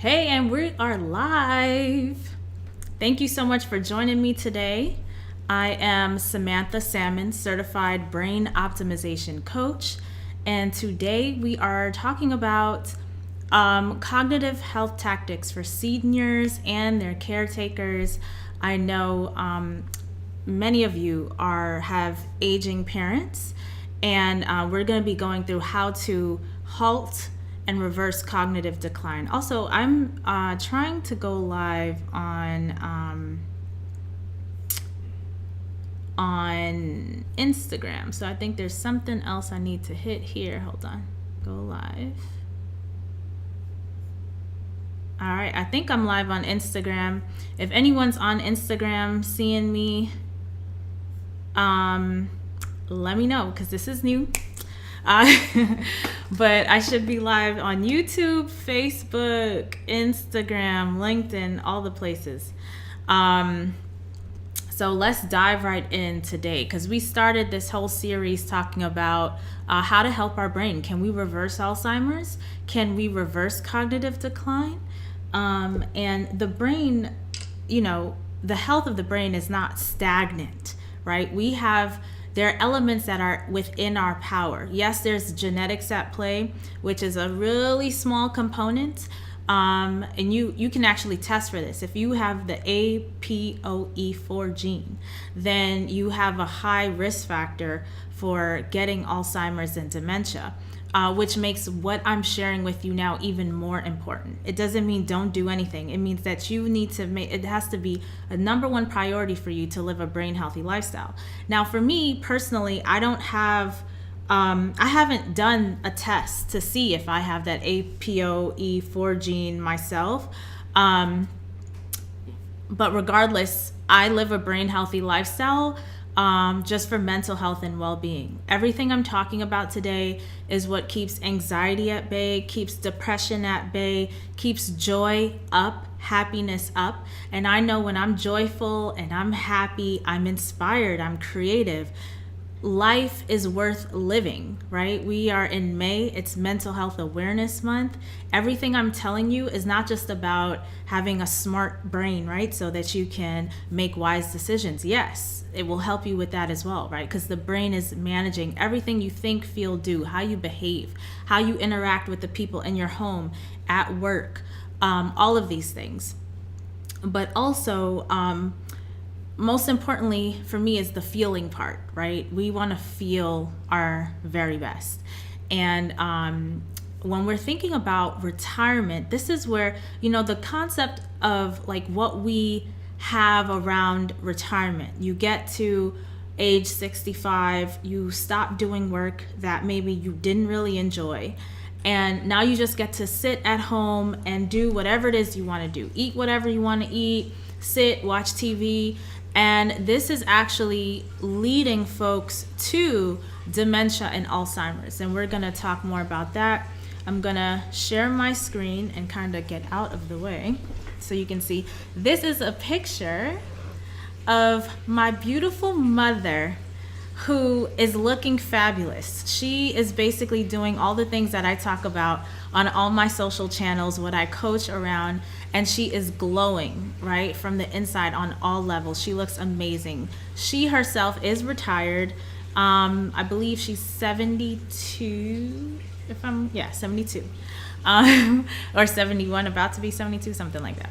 Hey, and we are live. Thank you so much for joining me today. I am Samantha Salmon, certified brain optimization coach, and today we are talking about cognitive health tactics for seniors and their caretakers. I know many of you have aging parents, and we're going to be going through how to halt and reverse cognitive decline. Also, I'm trying to go live on Instagram, so I think there's something else I need to hit here. Hold on, go live. All right, I think I'm live on Instagram. If anyone's on Instagram seeing me, let me know, because this is new. But I should be live on YouTube, Facebook, Instagram, LinkedIn, all the places. So let's dive right in today, because we started this whole series talking about how to help our brain. Can we reverse Alzheimer's? Can we reverse cognitive decline? And the brain, the health of the brain is not stagnant, right? There are elements that are within our power. Yes, there's genetics at play, which is a really small component. And you can actually test for this. If you have the APOE4 gene, then you have a high risk factor for getting Alzheimer's and dementia, which makes what I'm sharing with you now even more important. It doesn't mean don't do anything. It means that you need to it has to be a number one priority for you to live a brain healthy lifestyle. Now, for me personally, I haven't done a test to see if I have that APOE4 gene myself. But regardless, I live a brain healthy lifestyle just for mental health and well-being. Everything I'm talking about today is what keeps anxiety at bay, keeps depression at bay, keeps joy up, happiness up. And I know when I'm joyful and I'm happy, I'm inspired, I'm creative, life is worth living, right? We are in May. It's Mental Health Awareness Month. Everything I'm telling you is not just about having a smart brain, right? So that you can make wise decisions. Yes, it will help you with that as well, right? Because the brain is managing everything you think, feel, do, how you behave, how you interact with the people in your home, at work, all of these things. But also, most importantly for me is the feeling part, right? We want to feel our very best. And when we're thinking about retirement, this is where, the concept of like what we have around retirement. You get to age 65, you stop doing work that maybe you didn't really enjoy. And now you just get to sit at home and do whatever it is you want to do. Eat whatever you want to eat, sit, watch TV. And this is actually leading folks to dementia and Alzheimer's. And we're going to talk more about that. I'm going to share my screen and kind of get out of the way so you can see. This is a picture of my beautiful mother, who is looking fabulous. She is basically doing all the things that I talk about on all my social channels, what I coach around, and she is glowing, right, from the inside on all levels. She looks amazing. She herself is retired. I believe she's 72, 72. Or 71, about to be 72, something like that.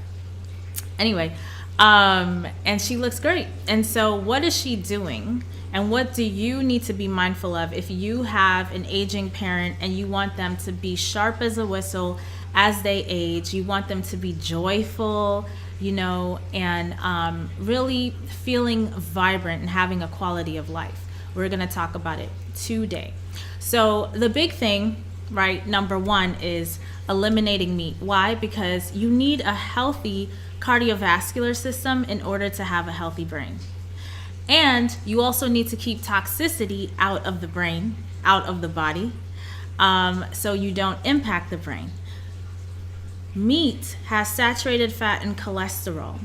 Anyway, and she looks great. And so what is she doing? And what do you need to be mindful of if you have an aging parent and you want them to be sharp as a whistle as they age? You want them to be joyful, and really feeling vibrant and having a quality of life. We're going to talk about it today. So the big thing, right, number one is eliminating meat. Why? Because you need a healthy cardiovascular system in order to have a healthy brain. And you also need to keep toxicity out of the brain, out of the body, so you don't impact the brain. Meat has saturated fat and cholesterol.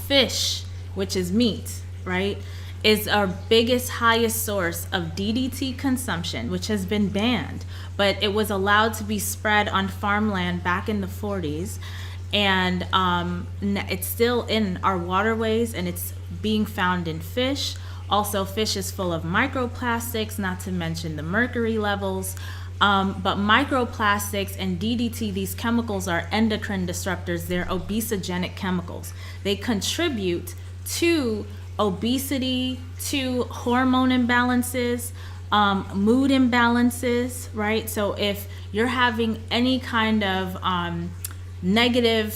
Fish, which is meat, right, is our biggest, highest source of DDT consumption, which has been banned, but it was allowed to be spread on farmland back in the 40s. And it's still in our waterways, and it's being found in fish. Also, fish is full of microplastics, not to mention the mercury levels. But microplastics and DDT, these chemicals are endocrine disruptors. They're obesogenic chemicals. They contribute to obesity, to hormone imbalances, mood imbalances, right? So if you're having any kind of negative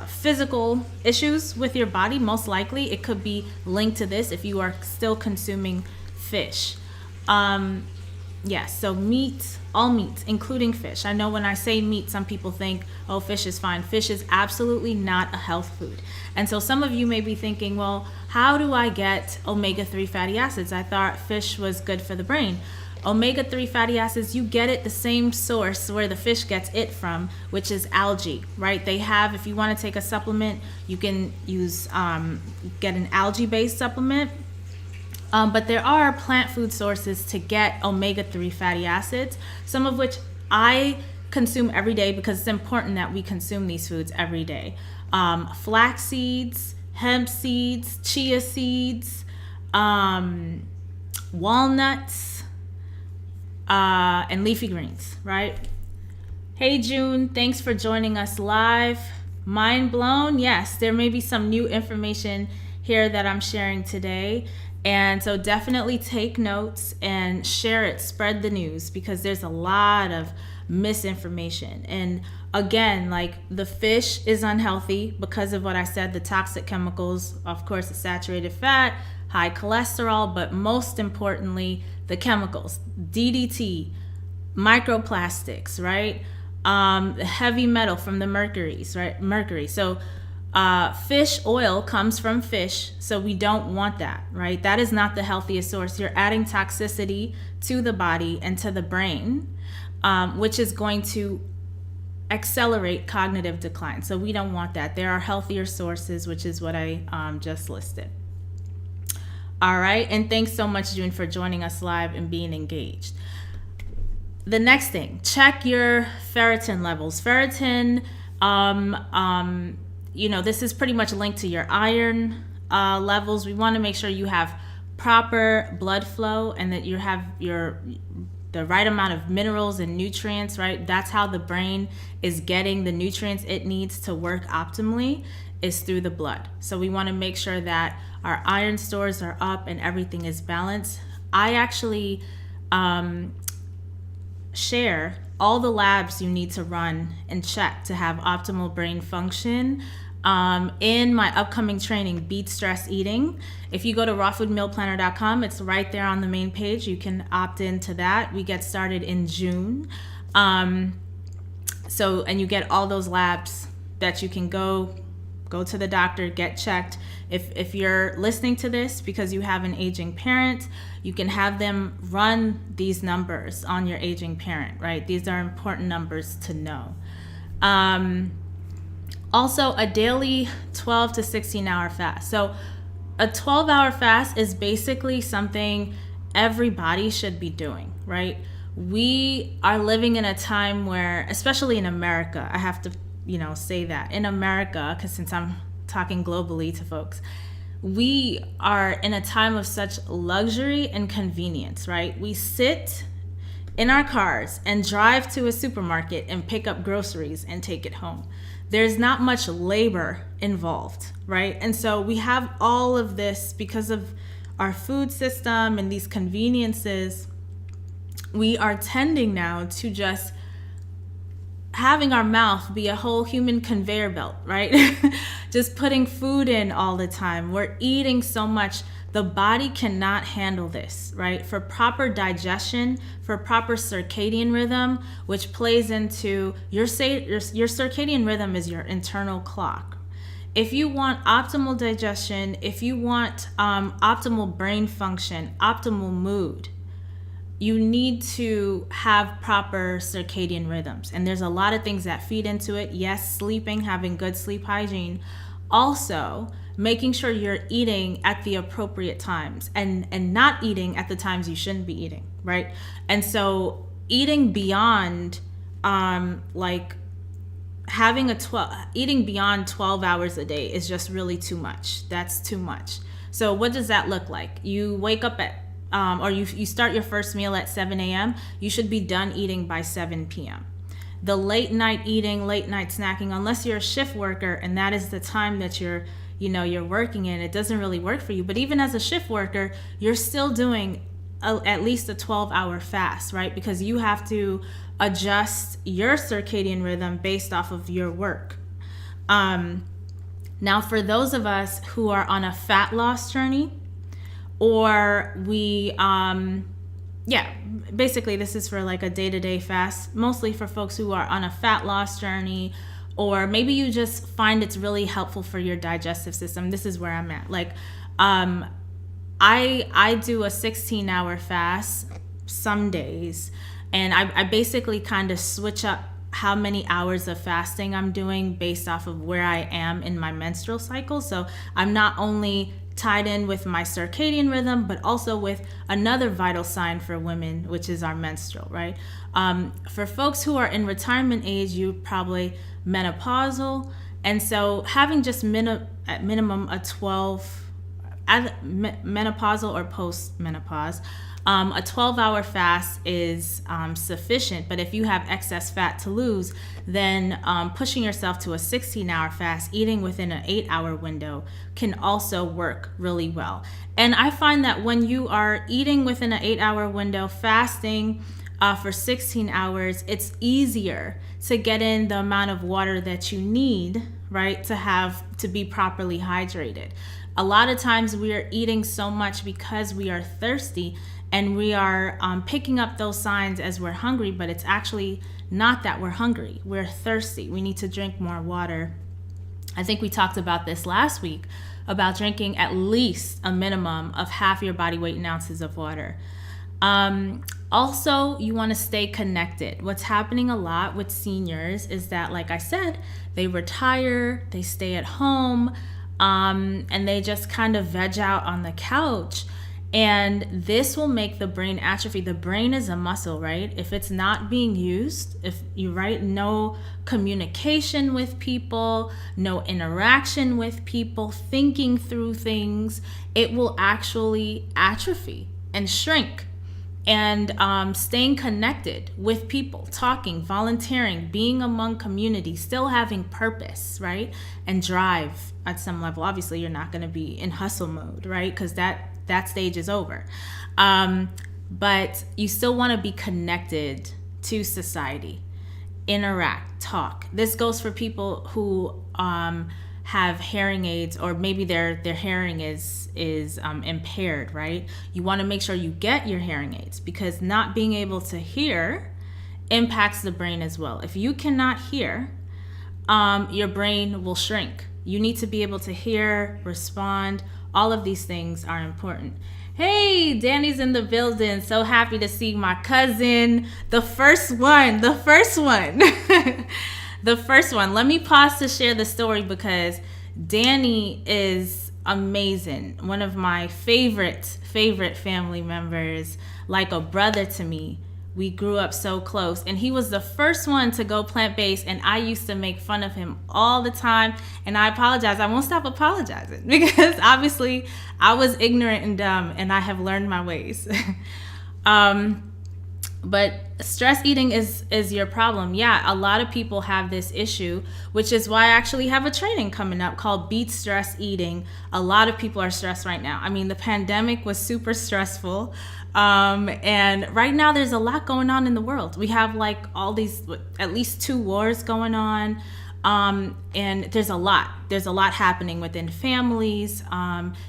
physical issues with your body, most likely it could be linked to this if you are still consuming fish. Yes, so meat, all meats, including fish. I know when I say meat, some people think, oh, fish is fine. Fish is absolutely not a health food. And so some of you may be thinking, well, how do I get omega-3 fatty acids? I thought fish was good for the brain. Omega-3 fatty acids, you get it the same source where the fish gets it from, which is algae, right? They have, if you want to take a supplement, you can use, get an algae-based supplement. But there are plant food sources to get omega-3 fatty acids, some of which I consume every day because it's important that we consume these foods every day. Flax seeds, hemp seeds, chia seeds, walnuts, and leafy greens, right? Hey June, thanks for joining us live. Mind blown? Yes, there may be some new information here that I'm sharing today. And so definitely take notes and share it, spread the news, because there's a lot of misinformation. And again, like the fish is unhealthy because of what I said, the toxic chemicals, of course, the saturated fat, high cholesterol, but most importantly, the chemicals, DDT, microplastics, right? Heavy metal from the mercuries, right? Mercury. So fish oil comes from fish, so we don't want that, right? That is not the healthiest source. You're adding toxicity to the body and to the brain, which is going to accelerate cognitive decline. So we don't want that. There are healthier sources, which is what I just listed. All right, and thanks so much, June, for joining us live and being engaged. The next thing, check your ferritin levels. Ferritin, this is pretty much linked to your iron levels. We want to make sure you have proper blood flow and that you have the right amount of minerals and nutrients, right? That's how the brain is getting the nutrients it needs to work optimally, is through the blood. So we want to make sure that our iron stores are up and everything is balanced. I actually share all the labs you need to run and check to have optimal brain function in my upcoming training, Beat Stress Eating. If you go to rawfoodmealplanner.com, it's right there on the main page. You can opt into that. We get started in June. And you get all those labs that you can go to the doctor, get checked. If you're listening to this because you have an aging parent, you can have them run these numbers on your aging parent, right? These are important numbers to know. Also, a daily 12 to 16 hour fast. So a 12-hour fast is basically something everybody should be doing, right? We are living in a time where, especially in America, I have to say that in America, because since I'm talking globally to folks, we are in a time of such luxury and convenience, right? We sit in our cars and drive to a supermarket and pick up groceries and take it home. There's not much labor involved, right? And so we have all of this because of our food system and these conveniences. We are tending now to just having our mouth be a whole human conveyor belt, right? Just putting food in all the time. We're eating so much. The body cannot handle this, right? For proper digestion, for proper circadian rhythm, which plays into your circadian rhythm is your internal clock. If you want optimal digestion, if you want optimal brain function, optimal mood, you need to have proper circadian rhythms. And there's a lot of things that feed into it. Yes, sleeping, having good sleep hygiene. Also, making sure you're eating at the appropriate times and not eating at the times you shouldn't be eating, right? And so eating beyond eating beyond 12 hours a day is just really too much. That's too much. So what does that look like? You wake up at or you start your first meal at 7 a.m. You should be done eating by 7 p.m. The late night eating, late night snacking, unless you're a shift worker and that is the time that you're working in, it doesn't really work for you. But even as a shift worker, you're still doing at least a 12-hour fast, right? Because you have to adjust your circadian rhythm based off of your work. Now, for those of us who are on a fat loss journey, or basically this is for like a day-to-day fast, mostly for folks who are on a fat loss journey, or maybe you just find it's really helpful for your digestive system. This is where I'm at. Like, I do a 16-hour fast some days, and I basically kind of switch up how many hours of fasting I'm doing based off of where I am in my menstrual cycle. So I'm not only tied in with my circadian rhythm, but also with another vital sign for women, which is our menstrual, right? For folks who are in retirement age, you probably menopausal. And so having just at minimum a 12, menopausal or post-menopause, a 12-hour fast is sufficient. But if you have excess fat to lose, then pushing yourself to a 16-hour fast, eating within an 8-hour window, can also work really well. And I find that when you are eating within an 8-hour window, fasting for 16 hours, it's easier to get in the amount of water that you need, right, to be properly hydrated. A lot of times we are eating so much because we are thirsty, and we are picking up those signs as we're hungry, but it's actually not that we're hungry. We're thirsty. We need to drink more water. I think we talked about this last week, about drinking at least a minimum of half your body weight in ounces of water. Also, you want to stay connected. What's happening a lot with seniors is that, like I said, they retire, they stay at home, and they just kind of veg out on the couch. And this will make the brain atrophy. The brain is a muscle, right? If it's not being used, if you no communication with people, no interaction with people, thinking through things, it will actually atrophy and shrink. And staying connected with people, talking, volunteering, being among community, still having purpose, right? And drive at some level. Obviously, you're not going to be in hustle mode, right? Because that stage is over. But you still want to be connected to society, interact, talk. This goes for people who have hearing aids, or maybe their hearing is impaired, right? You want to make sure you get your hearing aids, because not being able to hear impacts the brain as well. If you cannot hear, your brain will shrink. You need to be able to hear, respond. All of these things are important. Hey, Danny's in the building. So happy to see my cousin. The first one. The first one. Let me pause to share the story, because Danny is amazing. One of my favorite family members, like a brother to me. We grew up so close, and he was the first one to go plant-based, and I used to make fun of him all the time, and I apologize. I won't stop apologizing, because obviously I was ignorant and dumb, and I have learned my ways. But stress eating is your problem. Yeah, a lot of people have this issue, which is why I actually have a training coming up called Beat Stress Eating. A lot of people are stressed right now. I mean, the pandemic was super stressful. And right now there's a lot going on in the world. We have like all these, at least 2 wars going on. And there's a lot happening within families.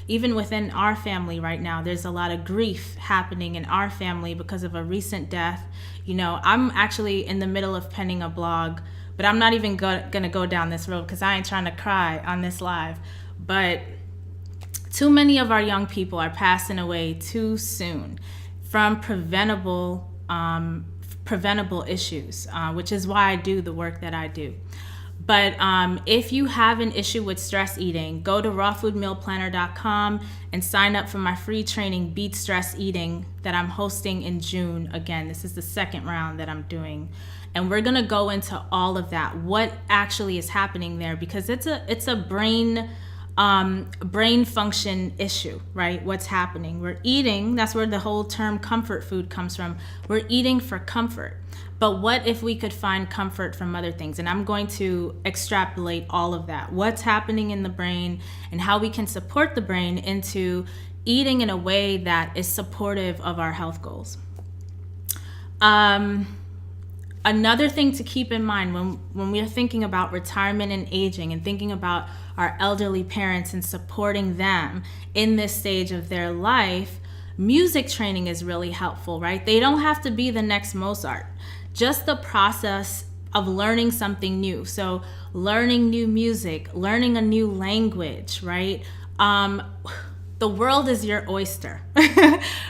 Even within our family right now, there's a lot of grief happening in our family because of a recent death. You know, I'm actually in the middle of penning a blog, but I'm not even gonna go down this road, because I ain't trying to cry on this live. But too many of our young people are passing away too soon from preventable issues, which is why I do the work that I do. But if you have an issue with stress eating, go to rawfoodmealplanner.com and sign up for my free training, Beat Stress Eating, that I'm hosting in June. Again, this is the second round that I'm doing. And we're gonna go into all of that, what actually is happening there, because it's a brain function issue, right? What's happening? We're eating, that's where the whole term comfort food comes from. We're eating for comfort. But what if we could find comfort from other things? And I'm going to extrapolate all of that. What's happening in the brain and how we can support the brain into eating in a way that is supportive of our health goals. Another thing to keep in mind when we're thinking about retirement and aging and thinking about our elderly parents and supporting them in this stage of their life, music training is really helpful, right? They don't have to be the next Mozart. Just the process of learning something new. So learning new music, learning a new language, right? The world is your oyster,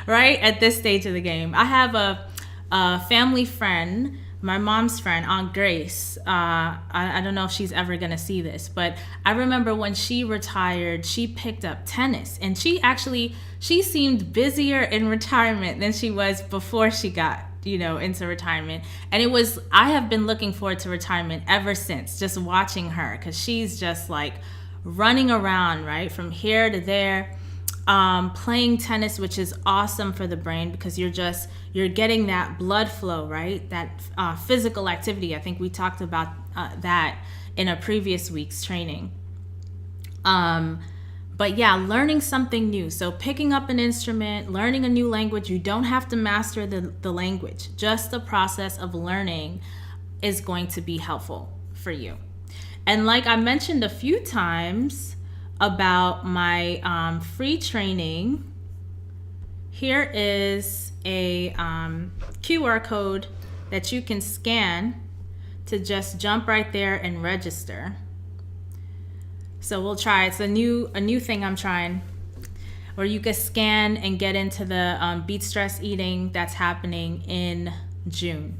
right? At this stage of the game. I have a family friend, my mom's friend, Aunt Grace. I don't know if she's ever gonna see this, but I remember when she retired, she picked up tennis, and she seemed busier in retirement than she was before she got into retirement. And I have been looking forward to retirement ever since, just watching her, because she's just like running around, right, from here to there, playing tennis, which is awesome for the brain because you're getting that blood flow, right, that physical activity. I think we talked about that in a previous week's training. But yeah, learning something new. So picking up an instrument, learning a new language. You don't have to master the language. Just the process of learning is going to be helpful for you. And like I mentioned a few times about my free training, here is a QR code that you can scan to just jump right there and register. So we'll try. It's a new thing I'm trying, where you can scan and get into the Beat Stress Eating that's happening in June.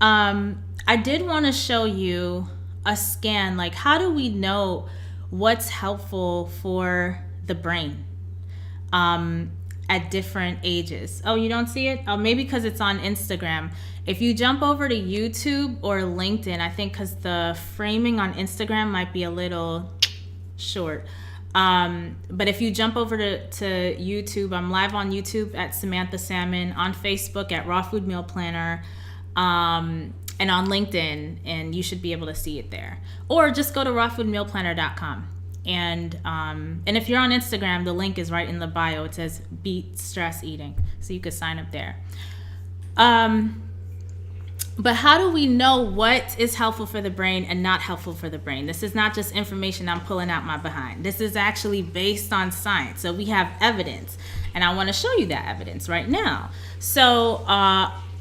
I did want to show you a scan, like how do we know what's helpful for the brain at different ages. Oh, you don't see it? Oh, maybe because it's on Instagram. If you jump over to YouTube or LinkedIn, I think because the framing on Instagram might be a little short. But if you jump over to YouTube, I'm live on YouTube at Samantha Salmon, on Facebook at Raw Food Meal Planner, and on LinkedIn, and you should be able to see it there. Or just go to rawfoodmealplanner.com. And if you're on Instagram, the link is right in the bio. It says Beat Stress Eating, so you could sign up there. But how do we know what is helpful for the brain and not helpful for the brain? This is not just information I'm pulling out my behind. This is actually based on science. So we have evidence, and I want to show you that evidence right now. So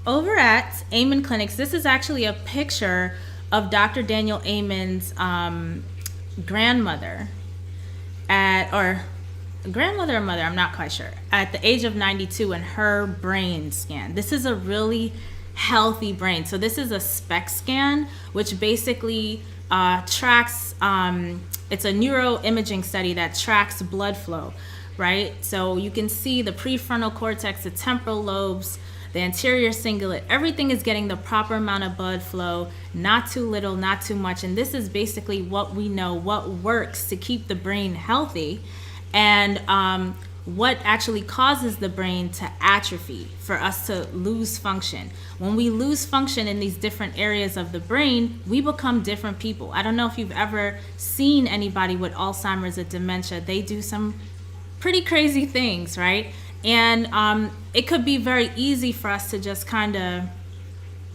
over at Amen Clinics, this is actually a picture of Dr. Daniel Amen's grandmother or mother, I'm not quite sure, at the age of 92, and her brain scan. This is a really healthy brain. So this is a SPECT scan, which basically tracks, it's a neuroimaging study that tracks blood flow, right? So you can see the prefrontal cortex, the temporal lobes, the anterior cingulate, everything is getting the proper amount of blood flow, not too little, not too much. And this is basically what we know, what works to keep the brain healthy, and what actually causes the brain to atrophy, for us to lose function. When we lose function in these different areas of the brain, we become different people. I don't know if you've ever seen anybody with Alzheimer's or dementia. They do some pretty crazy things, right? And it could be very easy for us to just kind of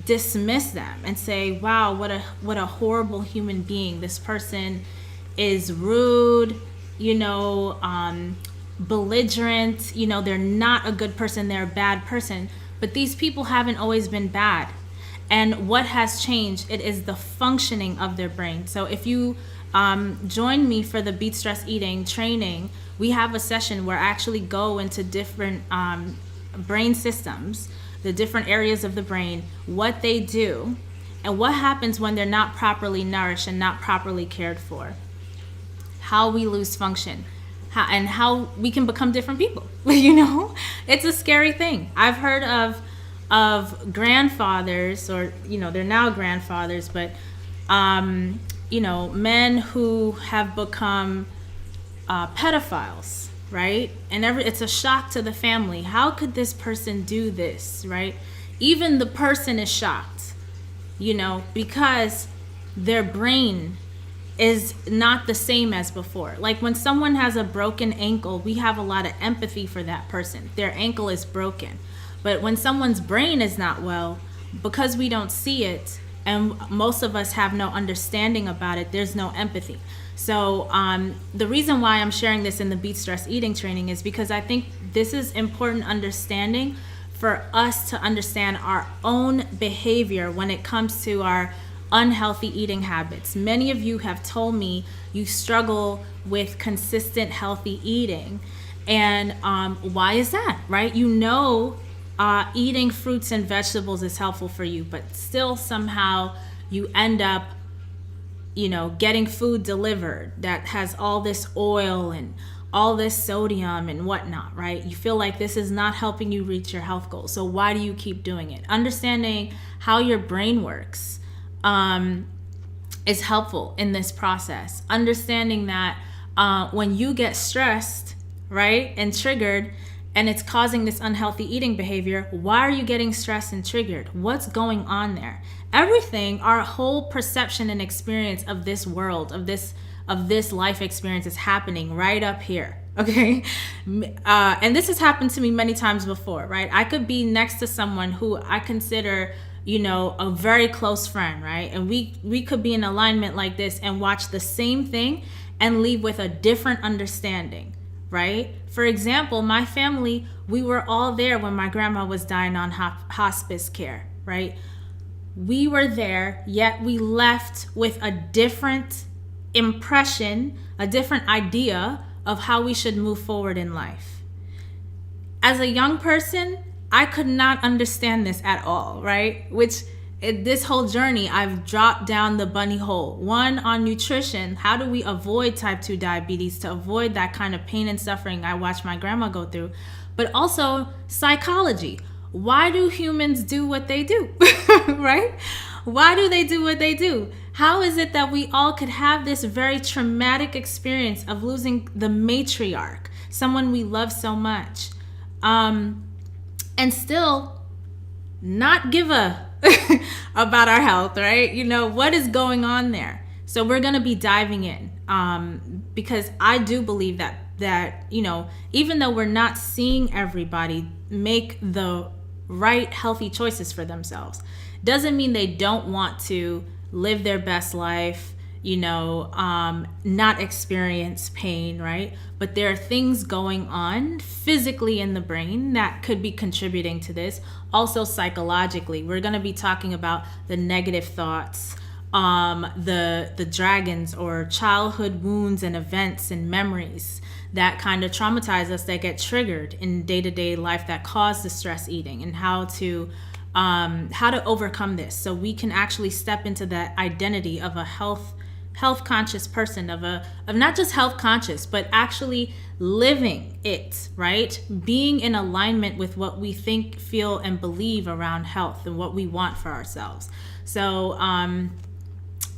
dismiss them and say, wow, what a horrible human being. This person is rude, belligerent, they're not a good person, they're a bad person. But these people haven't always been bad. And what has changed, it is the functioning of their brain. So if you join me for the Beat Stress Eating training, we have a session where I actually go into different brain systems, the different areas of the brain, what they do, And what happens when they're not properly nourished and not properly cared for? How we lose function, how we can become different people. It's a scary thing. I've heard of grandfathers, or they're now grandfathers, but men who have become pedophiles, right? And it's a shock to the family. How could this person do this, right? Even the person is shocked, because their brain is not the same as before. Like when someone has a broken ankle, we have a lot of empathy for that person. Their ankle is broken. But when someone's brain is not well, because we don't see it, and most of us have no understanding about it, there's no empathy. So the reason why I'm sharing this in the Beat Stress Eating training is because I think this is important understanding for us to understand our own behavior when it comes to our unhealthy eating habits. Many of you have told me you struggle with consistent healthy eating. And why is that, right? Eating fruits and vegetables is helpful for you, but still somehow you end up, getting food delivered that has all this oil and all this sodium and whatnot, right? You feel like this is not helping you reach your health goals. So why do you keep doing it? Understanding how your brain works is helpful in this process. Understanding that when you get stressed, right, and triggered, and it's causing this unhealthy eating behavior, why are you getting stressed and triggered? What's going on there? Everything, our whole perception and experience of this world, of this life experience is happening right up here, okay? And this has happened to me many times before, right? I could be next to someone who I consider, a very close friend, right? And we could be in alignment like this and watch the same thing and leave with a different understanding, right? For example, my family, we were all there when my grandma was dying on hospice care, right? We were there, yet we left with a different impression, a different idea of how we should move forward in life. As a young person, I could not understand this at all, right? This whole journey, I've dropped down the bunny hole. One, on nutrition. How do we avoid type 2 diabetes, to avoid that kind of pain and suffering I watched my grandma go through? But also psychology. Why do humans do what they do, right? Why do they do what they do? How is it that we all could have this very traumatic experience of losing the matriarch, someone we love so much, and still not give a about our health, right? What is going on there? So we're going to be diving in because I do believe that even though we're not seeing everybody make the right healthy choices for themselves, doesn't mean they don't want to live their best life, not experience pain, right? But there are things going on physically in the brain that could be contributing to this. Also psychologically, we're going to be talking about the negative thoughts, the dragons or childhood wounds and events and memories that kind of traumatize us, that get triggered in day-to-day life, that cause the stress eating, and how to overcome this so we can actually step into that identity of a health conscious person, of not just health conscious, but actually living it, right? Being in alignment with what we think, feel, and believe around health and what we want for ourselves. So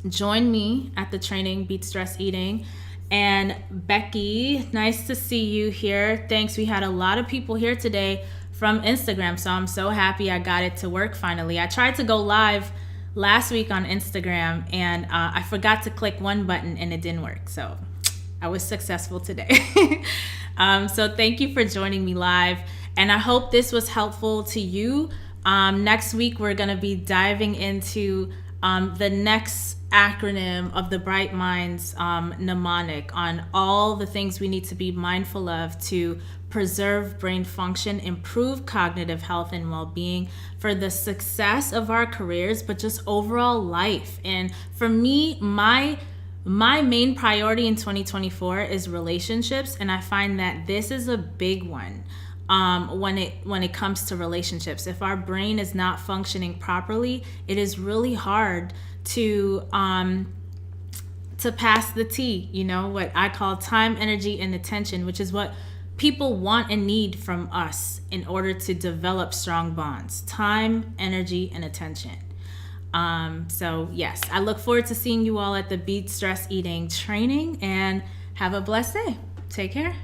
join me at the training, Beat Stress Eating. And Becky, nice to see you here. Thanks. We had a lot of people here today from Instagram, so I'm so happy I got it to work finally. I tried to go live last week on Instagram, and I forgot to click one button and it didn't work. So I was successful today. So thank you for joining me live, and I hope this was helpful to you. Next week, we're going to be diving into the next acronym of the Bright Minds mnemonic on all the things we need to be mindful of to preserve brain function, improve cognitive health and well-being for the success of our careers, but just overall life. And for me, my main priority in 2024 is relationships, and I find that this is a big one. when it comes to relationships. If our brain is not functioning properly, it is really hard to pass the T, what I call time, energy, and attention, which is what people want and need from us in order to develop strong bonds. Time, energy, and attention. So yes, I look forward to seeing you all at the Beat Stress Eating training, and have a blessed day. Take care.